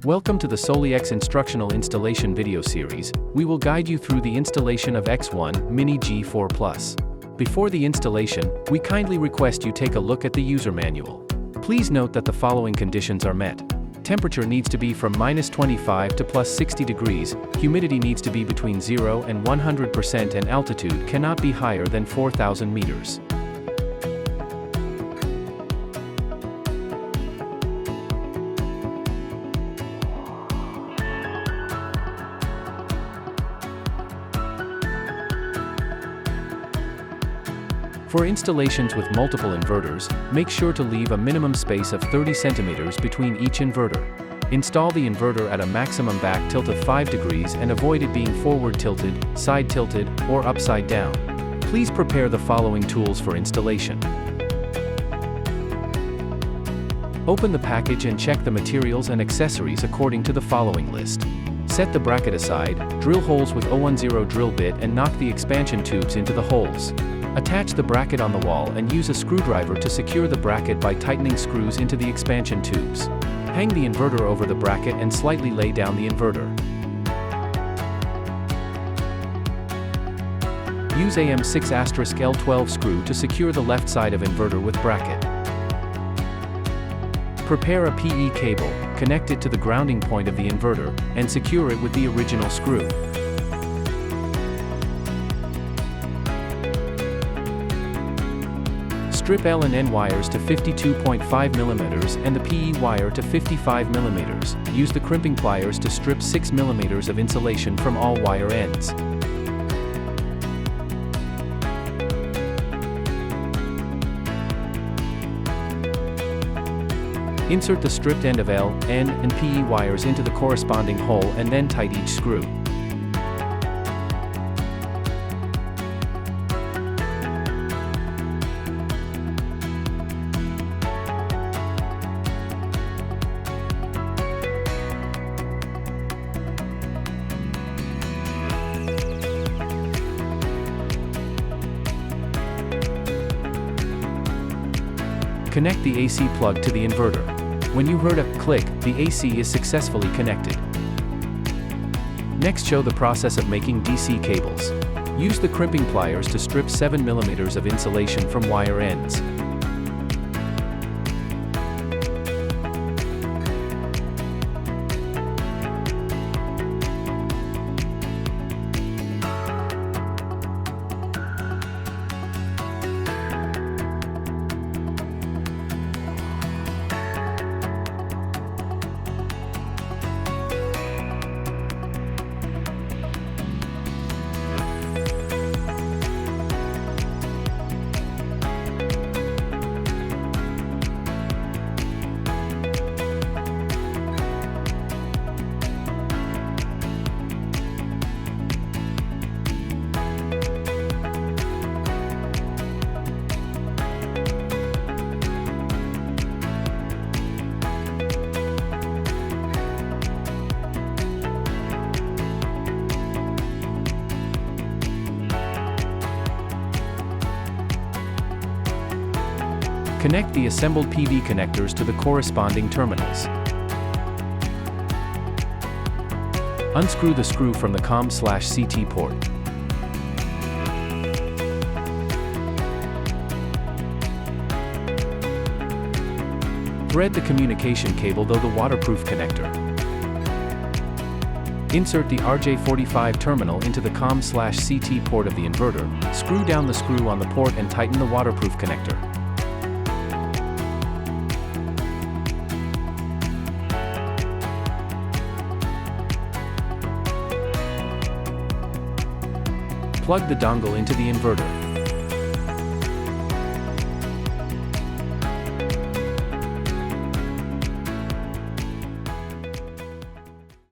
Welcome to the SoliX instructional installation video series. We will guide you through the installation of X1-MINI G4 Plus. Before the installation, we kindly request you take a look at the user manual. Please note that the following conditions are met. Temperature needs to be from -25 to +60 degrees, humidity needs to be between 0 and 100%, and altitude cannot be higher than 4,000 meters. For installations with multiple inverters, make sure to leave a minimum space of 30 centimeters between each inverter. Install the inverter at a maximum back tilt of 5 degrees and avoid it being forward tilted, side tilted, or upside down. Please prepare the following tools for installation. Open the package and check the materials and accessories according to the following list. Set the bracket aside, drill holes with 010 drill bit and knock the expansion tubes into the holes. Attach the bracket on the wall and use a screwdriver to secure the bracket by tightening screws into the expansion tubes. Hang the inverter over the bracket and slightly lay down the inverter. Use AM6*L12 screw to secure the left side of inverter with bracket. Prepare a PE cable, connect it to the grounding point of the inverter, and secure it with the original screw. Strip L and N wires to 52.5 mm and the PE wire to 55 mm. Use the crimping pliers to strip 6 mm of insulation from all wire ends. Insert the stripped end of L, N, and PE wires into the corresponding hole and then tight each screw. Connect the AC plug to the inverter. When you heard a click, the AC is successfully connected. Next, show the process of making DC cables. Use the crimping pliers to strip 7 mm of insulation from wire ends. Connect the assembled PV connectors to the corresponding terminals. Unscrew the screw from the COM/CT port. Thread the communication cable through the waterproof connector. Insert the RJ45 terminal into the COM/CT port of the inverter, screw down the screw on the port and tighten the waterproof connector. Plug the dongle into the inverter.